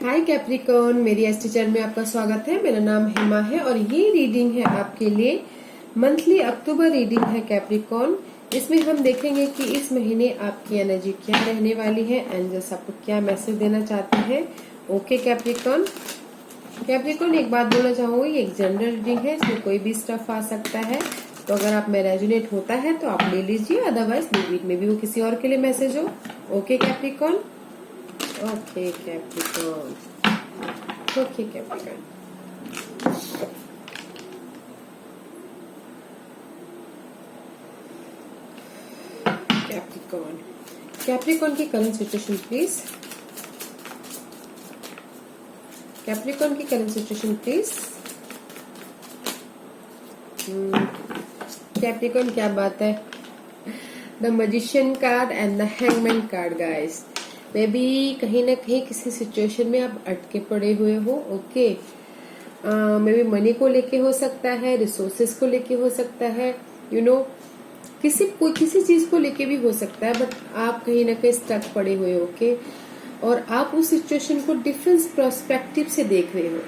हाय Capricorn, मेरी astro channel में आपका स्वागत है। मेरा नाम हेमा है और ये रीडिंग है आपके लिए मंथली अक्टूबर रीडिंग है कैप्रिकॉर्न। इसमें हम देखेंगे कि इस महीने आपकी एनर्जी क्या रहने वाली है, एंजल्स आपको क्या मैसेज देना चाहते हैं। ओके कैप्रिकॉर्न, एक बात बोलना चाहूंगी, ये एक जनरल रीडिंग है, इसमें कोई भी स्टफ आ सकता है। तो अगर आप में रेजोनेट होता है तो आप ले लीजिए, अदरवाइज लीव में भी वो किसी और के लिए मैसेज हो। Okay Capricorn, okay Capricorn, okay Capricorn. Capricorn, Capricorn की करंट सिचुएशन प्लीज। कैप्रिकॉर्न की करंट सिचुएशन प्लीज। कैप्रिकॉर्न, क्या बात है। The magician card and the hangman card guys. May be कहीं ना कहीं किसी सिचुएशन में आप अटके पड़े हुए हो। ओके, मे बी मनी को लेके हो सकता है, रिसोर्सेस को लेके हो सकता है, किसी चीज को लेके भी हो सकता है, बट आप कहीं ना कहीं स्टक पड़े हुए हो। ओके, और आप उस सिचुएशन को डिफरेंट पर्सपेक्टिव से देख रहे हो।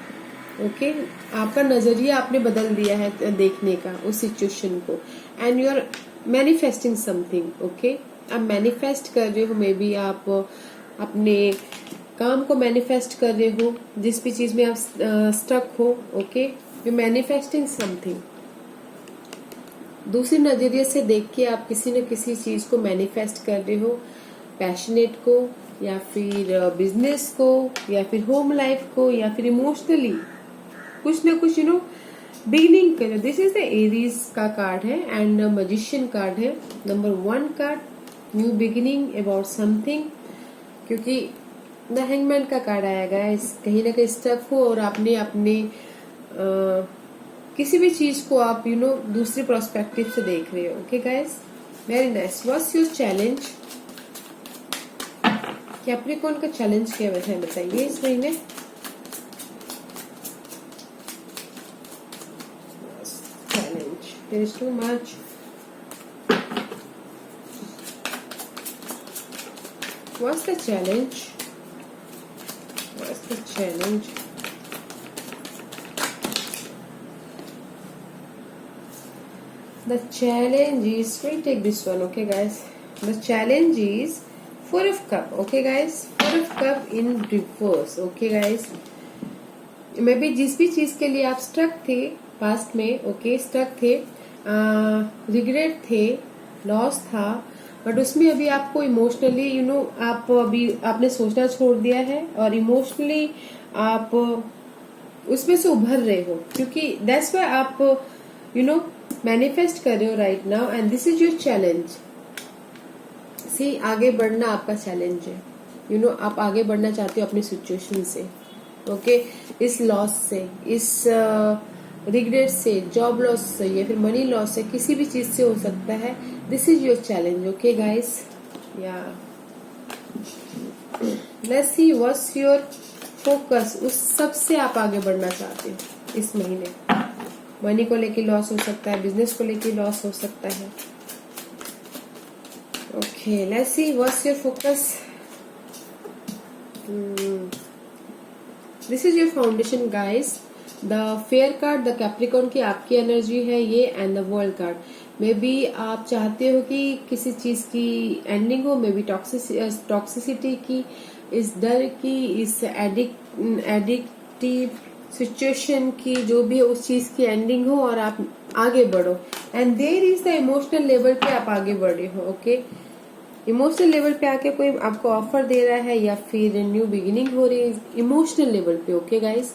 ओके, आपका नजरिया आपने बदल दिया है देखने का उस सिचुएशन को, and you are manifesting something. Okay, आप मैनिफेस्ट कर रहे हो, मे बी आप अपने काम को मैनिफेस्ट कर रहे हो, जिस भी चीज में आप स्टक हो। Okay, you manifesting something. दूसरे नजरिए से देख के आप किसी न किसी चीज को मैनिफेस्ट कर रहे हो, पैशनेट को, या फिर बिजनेस को, या फिर होम लाइफ को, या फिर इमोशनली कुछ ना कुछ बिगिनिंग करो। दिस इज द एरीज का कार्ड है एंड मैजिशियन कार्ड है। Number 1 card, new beginning about something, क्योंकि द हैंगमैन का कार्ड आएगा। कहीं ना कहीं स्टक हो और आपने अपने किसी भी चीज को आप दूसरे प्रोस्पेक्टिव से देख रहे हो। Okay guys, very nice. What's your challenge? Capricorn का चैलेंज क्या है बताइए इस महीने। Challenge, there is too much. What's the challenge? What's the challenge? The challenge is, we'll take this one. Okay guys, the challenge is 4 of cup. Okay guys, 4 of cup in reverse. Okay guys, may be जिस भी चीज के लिए आप stuck थे past में, okay stuck थे, regret थे, लॉस था, बट उसमें अभी आपको इमोशनली आप अभी आपने सोचना छोड़ दिया है और इमोशनली आप उसमें से उभर रहे हो, क्योंकि दैट्स व्हाई आप मैनिफेस्ट कर रहे हो right now, and this is your challenge. See, आगे बढ़ना आपका चैलेंज है। आप आगे बढ़ना चाहते हो अपनी सिचुएशन से। ओके, इस लॉस से, इस रिग्रेट से, जॉब लॉस से, या फिर मनी लॉस से, किसी भी चीज से हो सकता है। This is your challenge. Okay guys, yeah let's see what's your focus. उस सब से आप आगे बढ़ना चाहते हो इस महीने। मनी को लेके लॉस हो सकता है, बिजनेस को लेके लॉस हो सकता है। Okay, let's see what's your focus. This is your foundation guys. The fair card, the Capricorn की आपकी एनर्जी है ये, and the world card. May be आप चाहते हो कि किसी चीज की एंडिंग हो, मे बी टॉक्सिसिटी की, इस डर की, इस एडिक्टिव सिचुएशन की, जो भी उस चीज की एंडिंग हो और आप आगे बढ़ो। And there is the emotional level पे आप आगे बढ़ रहे हो। ओके, इमोशनल लेवल पे आके कोई आपको ऑफर दे रहा है या फिर न्यू बिगिनिंग हो रही है इमोशनल लेवल पे। ओके गाइस,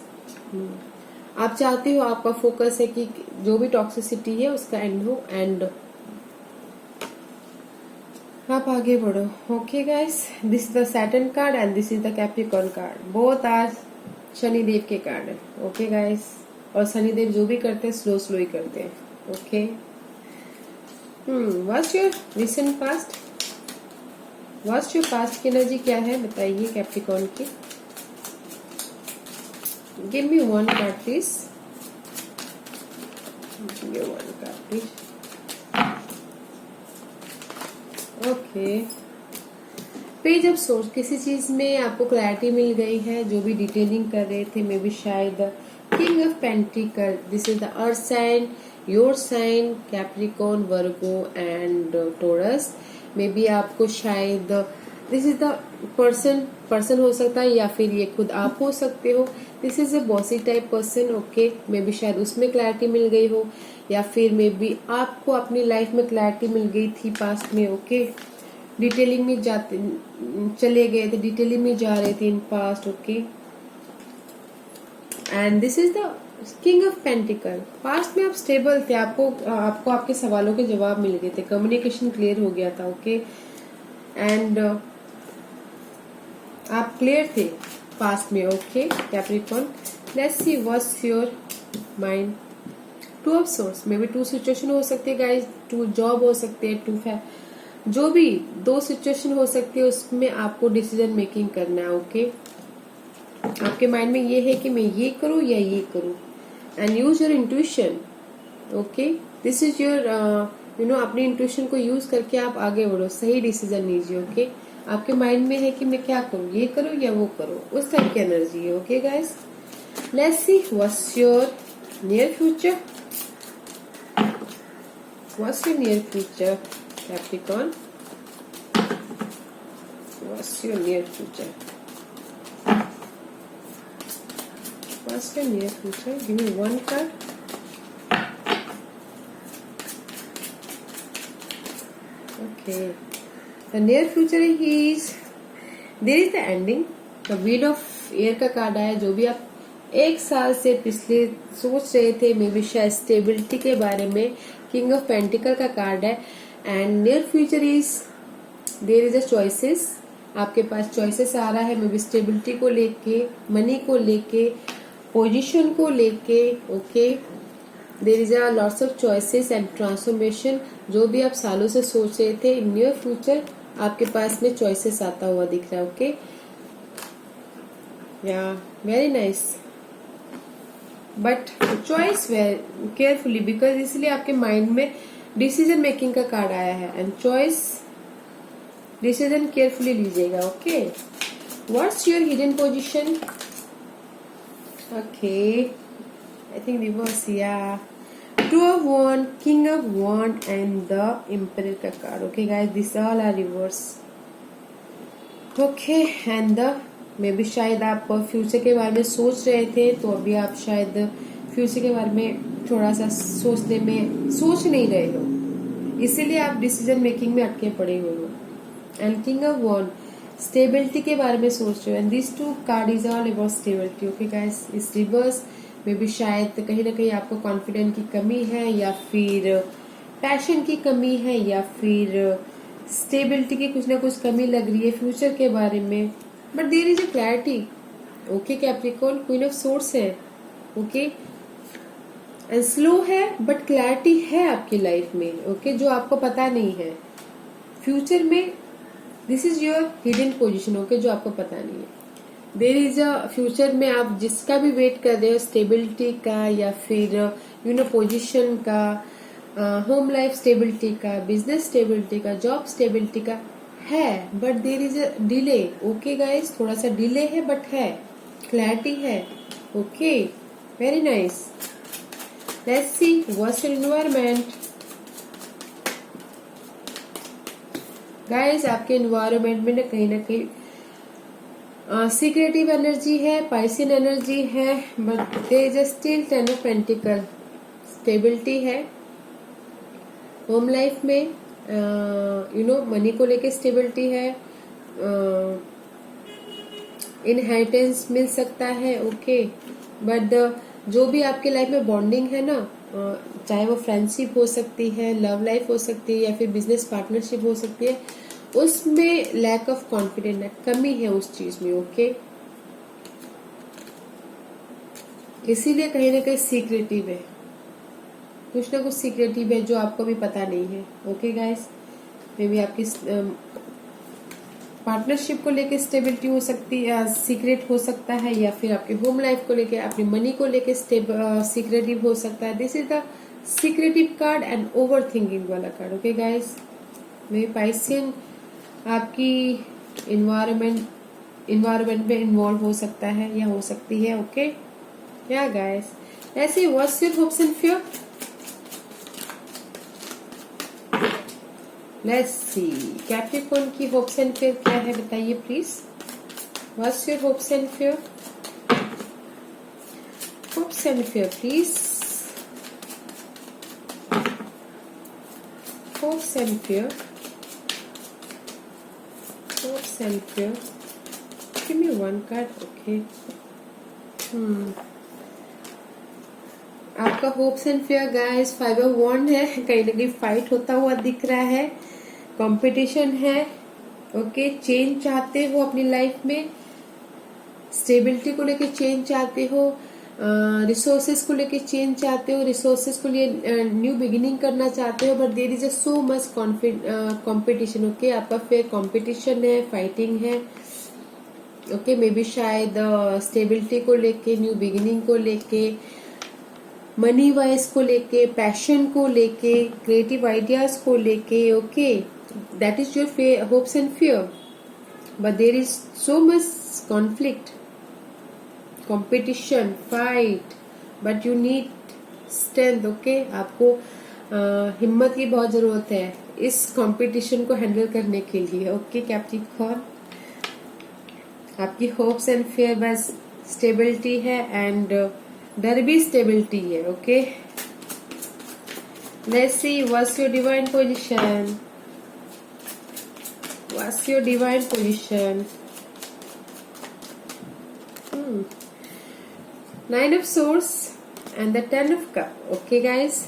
आप चाहते हो, आपका फोकस है कि जो भी टॉक्सिसिटी है उसका एंड हो, एंड आप आगे बढ़ो। Okay guys, this is the Saturn card and this is the Capricorn card. Both आज शनिदेव के कार्ड है। ओके गाइस, और शनिदेव जो भी करते हैं स्लो स्लो ही करते हैं। Okay, what's your recent past? What's your past की एनर्जी क्या है बताइए कैप्रिकॉर्न की। Give me 1 card please. Give me 1 card please. Okay, page of source, किसी चीज में आपको क्लैरिटी मिल गई है, जो भी डिटेलिंग कर रहे थे, मे बी शायद king of pentacle, this is the earth sign, your sign, Capricorn, Virgo and Taurus. Maybe आपको शायद दिस इज द पर्सन हो सकता है, या फिर ये खुद आप हो सकते हो। This is a bossy type person, okay. May be शायद उसमें क्लैरिटी मिल गई हो, या फिर मे बी आपको अपनी लाइफ में क्लैरिटी मिल गई थी पास्ट में, ओके। डिटेलिंग में जाते चले गए थे, डिटेलिंग में जा रहे थे in past, okay. And this is the king of pentacle. Past में आप स्टेबल थे, आपको आपके सवालों के जवाब मिल गए थे, कम्युनिकेशन क्लियर हो गया था, ओके। एंड आप क्लियर थे पास्ट में, okay Capricorn. Let's see what's your mind. Two of swords, maybe two situation हो सकती है गाइस, टू जॉब हो सकती है, जो भी दो सिचुएशन हो सकती है, उसमें आपको डिसीजन मेकिंग करना है, ओके। आपके माइंड में ये है कि मैं ये करूं या ये करूं, and use your intuition, okay. This is your अपनी इंट्यूशन को यूज करके आप आगे बढ़ो, सही डिसीजन लीजिए, ओके। आपके माइंड में है कि मैं क्या करूं, ये करूं या वो करूं, उस टाइप की एनर्जी है, okay guys. Let's see what's your near future. What's your near future Capricorn? What's your near future? What's your near future? Give me one card. Okay. The near future is, there is the ending. The wheel of air का card आया। जो भी आप एक साल से पिछले सोच रहे थे, मे बी शायद स्टेबिलिटी के बारे में, किंग ऑफ पेंटिकल का कार्ड है। And near future is, there is a choices. आपके पास चॉइसेस आ रहा है, मे बी स्टेबिलिटी को लेके, मनी को लेके, पोजीशन को लेके, okay. There is a lots of choices and transformation. जो भी आप सालों से सोच रहे थे, इन नियर फ्यूचर आपके पास में चॉइसेस आता हुआ दिख रहा है, ओके। या very nice, but choice carefully, because इसलिए आपके माइंड में डिसीजन मेकिंग का कार्ड आया है, एंड चॉइस डिसीजन केयरफुली लीजिएगा, okay. What's your hidden position? Okay, I think reverse, yeah two of wand, king of wand and the emperor का card, okay guys, this all are reverse, okay. And the, may B शायद आप future के बारे में सोच रहे थे, तो अभी आप शायद फ्यूचर के बारे में थोड़ा सा सोच नहीं रहे हो, इसीलिए आप डिसीजन मेकिंग में अटके पड़े हुए हो। And king of wands, stability के बारे में सोच रहे हो, and this two card is all about stability, okay guys. इस रिवर्स में भी शायद कहीं ना कहीं आपको कॉन्फिडेंस की कमी है, या फिर पैशन की कमी है, या फिर स्टेबिलिटी की कुछ ना कुछ कमी लग रही है फ्यूचर के बारे में, but there is a clarity, okay Capricorn. Queen of swords है, ओके। एंड स्लो है, बट क्लैरिटी है आपकी लाइफ में, ओके, जो आपको पता नहीं है फ्यूचर में। This is your hidden position, okay, जो आपको पता नहीं है। देयर इज अ फ्यूचर में आप जिसका भी वेट कर रहे हो, स्टेबिलिटी का, या फिर पोजीशन का, होम लाइफ स्टेबिलिटी का, बिजनेस स्टेबिलिटी का, जॉब स्टेबिलिटी का है, but there is a delay, okay guys. थोड़ा सा डिले है, बट है, क्लैरिटी है, okay. Very nice. Let's see what's your environment. Guys, आपके एनवायरमेंट में ना कहीं सीक्रेटिव एनर्जी है, पाइसियन एनर्जी है, but there is still ten of pentacle, stability है। होम लाइफ में मनी को लेके स्टेबिलिटी है, इनहेरिटेंस मिल सकता है, ओके। बट जो भी आपके लाइफ में बॉन्डिंग है ना, चाहे वो फ्रेंडशिप हो सकती है, लव लाइफ हो सकती है, या फिर बिजनेस पार्टनरशिप हो सकती है, उसमें लैक ऑफ कॉन्फिडेंस है, कमी है उस चीज में, ओके। इसीलिए कहीं ना कहीं सीक्रेटिव है, कुछ ना कुछ सीक्रेटिव है जो आपको भी पता नहीं है, ओके गाइस। मे बी आपकी पार्टनरशिप को लेके स्टेबिलिटी हो सकती है, सीक्रेट हो सकता है, या फिर आपके होम लाइफ को लेके, अपनी मनी को लेके सीक्रेटिव हो सकता है। This is the secretive card and over thinking वाला कार्ड, ओके गाइस। मे पाइसियन आपकी इन्वायरमेंट में इन्वॉल्व हो सकता है या हो सकती है. ओके या गाइस, ऐसे what's your hopes and fear. Let's see Capricorn की होप्स एंड फियर क्या है, बताइए please. What's your hopes and fear. Hopes and fear please. Hopes and fear. Hopes and fear. Give me one card, okay. आपका hopes and fear guys 5 of wand है. कहीं ना कहीं fight होता हुआ दिख रहा है, कंपटीशन है. ओके चेंज चाहते हो अपनी लाइफ में, स्टेबिलिटी को लेके चेंज चाहते हो, रिसोर्सेज को लेके चेंज चाहते हो, रिसोर्सेज को लिए न्यू बिगिनिंग करना चाहते हो. But there is a so much competition. Okay आपका फेयर कंपटीशन है, फाइटिंग है. ओके मे बी शायद स्टेबिलिटी को लेके, न्यू बिगिनिंग को लेके, मनी वाइज को लेके, पैशन को लेके, क्रिएटिव आइडियाज को लेके. Okay that is your hopes and fear. But there is so much conflict, competition, fight. But you need strength. Okay आपको हिम्मत की बहुत जरूरत है इस कंपटीशन को हैंडल करने के लिए. ओके कैप्रिकॉर्न आपकी होप्स एंड फेयर बस स्टेबिलिटी है एंड डर भी स्टेबिलिटी है. Okay let's see what's your divine position. What's your divine position. Nine of Swords and the 10 of Cup. Okay guys,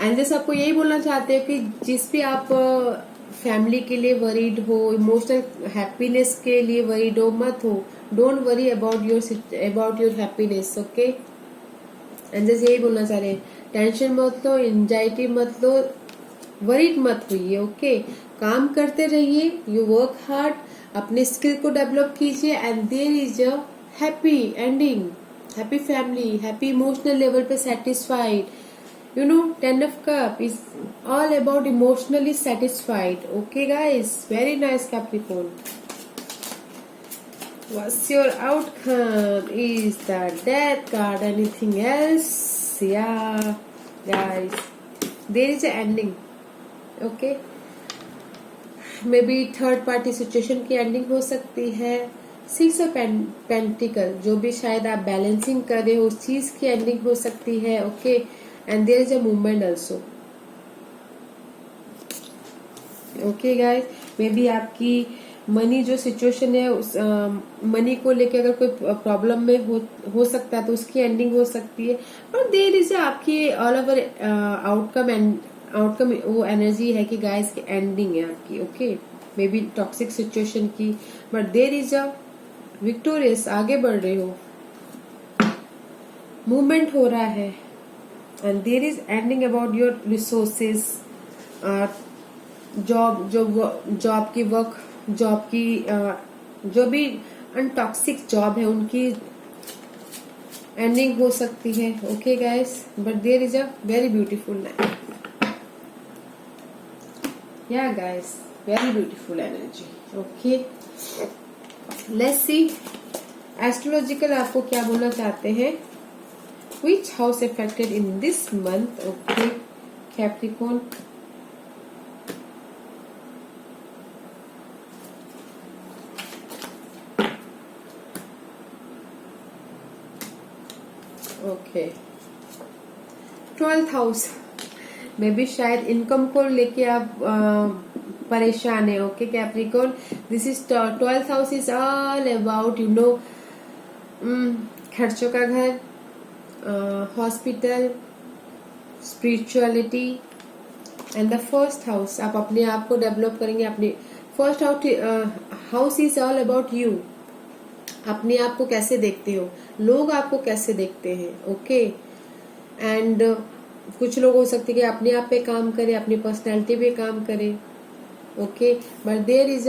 and जैसे आपको यही बोलना चाहते हैं कि जिस भी आप फैमिली के लिए वरीड हो, इमोशनल हैप्पीनेस के लिए वरीड हो, मत हो. Don't worry about your happiness. Okay and जैसे यही बोलना चाह रहे हैं, टेंशन मत लो, एंजाइटी मत लो, वरीड मत होइए. ओके काम करते रहिए, यू वर्क हार्ड, अपने स्किल को डेवलप कीजिए and there is a happy ending, happy family, happy emotional level पे satisfied. You know, 10 of Cup is all about emotionally satisfied. Okay, guys, very nice, Capricorn. What's your outcome? Is the Death card? Anything else? Yeah, guys, there is an ending. Okay, maybe third party situation की ending हो सकती है. 6 of Pentacle, जो भी शायद आप balancing कर रहे हो उस चीज की एंडिंग हो सकती है. Okay and there is a movement also. Okay guys, may be आपकी मनी जो सिचुएशन है उस मनी को लेके अगर कोई प्रॉब्लम में हो सकता है तो उसकी एंडिंग हो सकती है. और देयर इज आपकी ऑल ओवर आउटकम वो एनर्जी है कि गाइस की एंडिंग है आपकी. Okay may be toxic situation की, but there is a victorious, आगे बढ़ रहे हो, मूवमेंट हो रहा है. And there is ending about your resources, job की जो भी अनटॉक्सिक जॉब है उनकी एंडिंग हो सकती है. Okay guys, but there is a very beautiful night. Yeah guys, very beautiful energy. Okay let's see astrological आपको क्या बोलना चाहते हैं. Which house affected in this month? Okay, Capricorn. Okay, 12th house. May be शायद income को लेके आप परेशान है. Okay Capricorn, this is 12th house is all about you know खर्चों का घर, hospital, spirituality. And the first house आप अपने आप को डेवलप करेंगे. अपने first house is all about you. अपने आप को कैसे देखते हो, लोग आपको कैसे देखते हैं. ओके एंड कुछ लोग हो सकते हैं कि अपने आप पे काम करें, अपनी पर्सनैलिटी पे काम करें. Okay but there is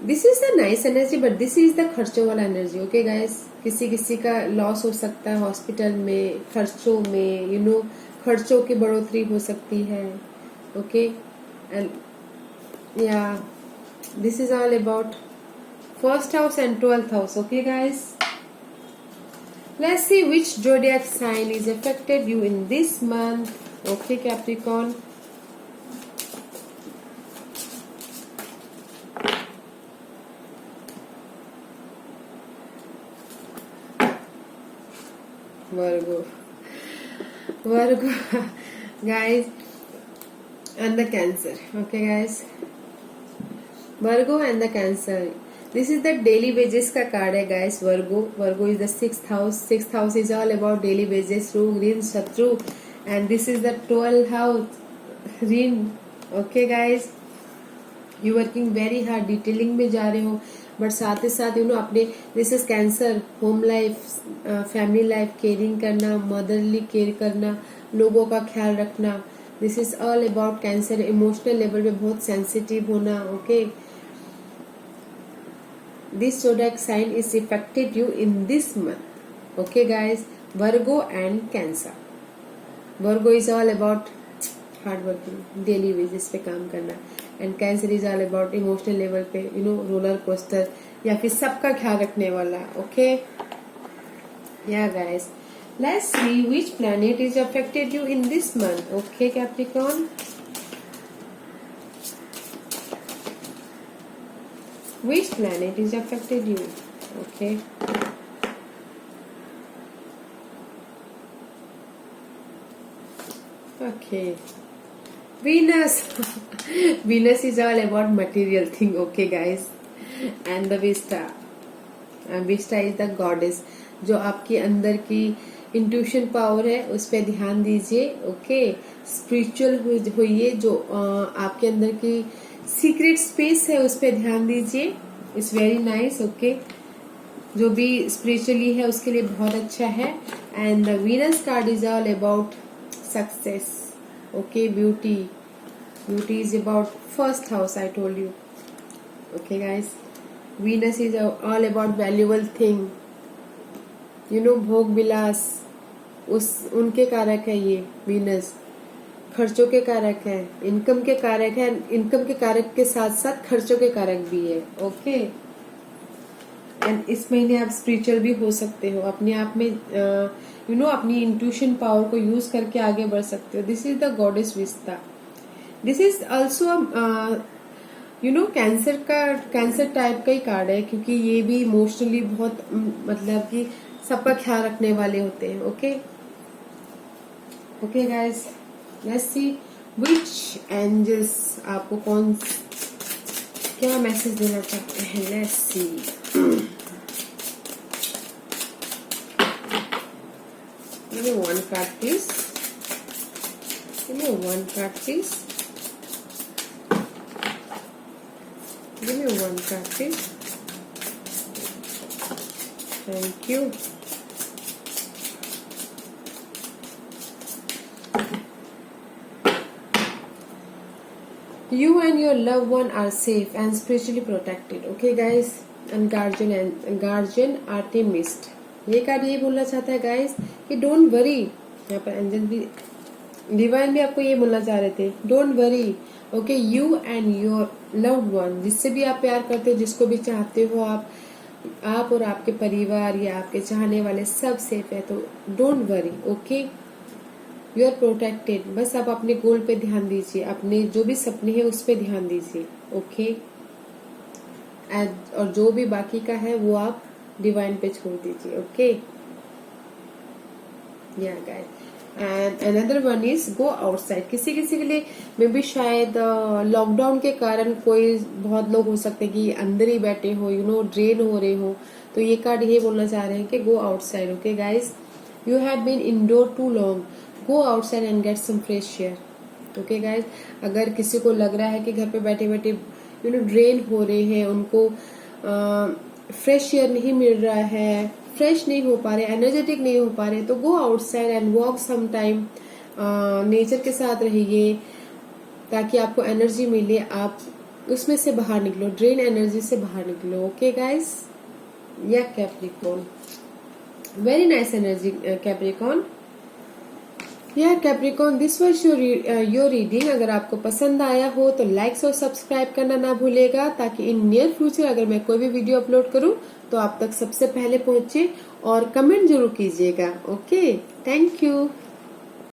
this is the nice energy, but this is the खर्चों वाला एनर्जी. ओके गाइस, किसी का लॉस हो सकता है हॉस्पिटल में, खर्चों में, यू नो खर्चों की बढ़ोतरी हो सकती है. ओके या This is all about first house and 12th house. Okay, guys. Let's see which zodiac sign is affected you in this month. Okay, Capricorn. Virgo. Virgo, guys, and the Cancer. Okay, guys. Virgo and the Cancer. This is the daily wages का card है, guys. Virgo is the 6th house. 6th house is all about daily wages, रोग ऋण शत्रु, and this is the 12th house, ऋण. Okay, guys. You working very hard, detailing में जा रहे हो, बट साथ ही साथ अपने this is cancer, home life, family life, caring करना, मदरली केयर करना, लोगों का ख्याल रखना. This is all about cancer. Emotional level पे बहुत सेंसिटिव होना. Okay, this zodiac sign is affected you in this month. Okay, guys. Virgo and Cancer. Virgo is all about hard working, daily wages पे काम करना, and cancer is all about emotional level पे roller coaster या फिर सबका ख्याल रखने वाला. Okay, yeah guys, let's C which planet is affected you in this month. Okay Capricorn, which planet is affected you? Okay, okay, Venus. Venus is all about material thing. Okay, guys, and the Vista. Vista is the goddess. जो आपके अंदर की intuition power है उस पर ध्यान दीजिए. Okay, spiritual होइए. जो आपके अंदर की सीक्रेट स्पेस है उस पर ध्यान दीजिए. It's very nice. ओके, जो भी स्पिरिचुअली है उसके लिए बहुत अच्छा है. And the Venus card is all about success. Okay, beauty. Beauty is about first house, I told you. Okay, guys. Venus is all about valuable thing. भोग विलास, उनके कारक है ये वीनस. खर्चों के कारक है, इनकम के कारक है. इनकम के कारक के साथ साथ खर्चों के कारक भी है. ओके, एंड इस महीने आप स्पिरिचुअल भी हो सकते हो. अपने आप में अपनी इंट्यूशन पावर को यूज करके आगे बढ़ सकते हो. This is the goddess vista. This is also cancer type का ही कार्ड है, क्योंकि ये भी इमोशनली बहुत मतलब कि सबका ख्याल रखने वाले होते हैं. Okay, okay guys, let's see which angels आपको क्या मैसेज देना चाहते हैं. Let's see. Give me one card, please. Give me one card, please. Give me one card, please. Thank you. You and your loved one are safe and spiritually protected. Okay, guys. And guardian Artemis. ये card ये बोलना चाहता है guys कि don't worry. यहाँ पर angel भी, divine भी आपको ये बोलना चाह रहे थे. Don't worry. Okay, you and your loved one, जिससे भी आप प्यार करते हो, जिसको भी चाहते हो, आप और आपके परिवार या आपके चाहने वाले सब सेफ है. तो don't worry. Okay, you are protected. बस आप अपने गोल पे ध्यान दीजिए, अपने जो भी सपने हैं उस पे ध्यान दीजिए. ओके, और जो भी बाकी का है वो आप डिवाइन पे छोड़ दीजिए. Okay, yeah guys. And another one is go outside. किसी किसी के लिए मे बी शायद लॉकडाउन के कारण कोई बहुत लोग हो सकते हैं कि अंदर ही बैठे हो, ड्रेन हो रहे हो. तो ये कार्ड ये बोलना चाह रहे हैं कि go outside. Okay guys, you have been indoor too long. Go outside and get some fresh air. Okay guys, अगर किसी को लग रहा है कि घर पे बैठे बैठे ड्रेन हो रहे हैं, उनको फ्रेश एयर नहीं मिल रहा है, फ्रेश नहीं हो पा रहे, एनर्जेटिक नहीं हो पा रहे, तो go outside and walk some time. Nature के साथ रहिए ताकि आपको एनर्जी मिले, आप उसमें से बाहर निकलो, ड्रेन एनर्जी से बाहर निकलो. Okay guys, yeah Capricorn, very nice energy Capricorn. यार Capricorn, this was your reading. अगर आपको पसंद आया हो तो लाइक्स और सब्सक्राइब करना ना भूलेगा, ताकि इन नियर फ्यूचर अगर मैं कोई भी वीडियो अपलोड करूं तो आप तक सबसे पहले पहुंचे। और कमेंट जरूर कीजिएगा। Okay, thank you.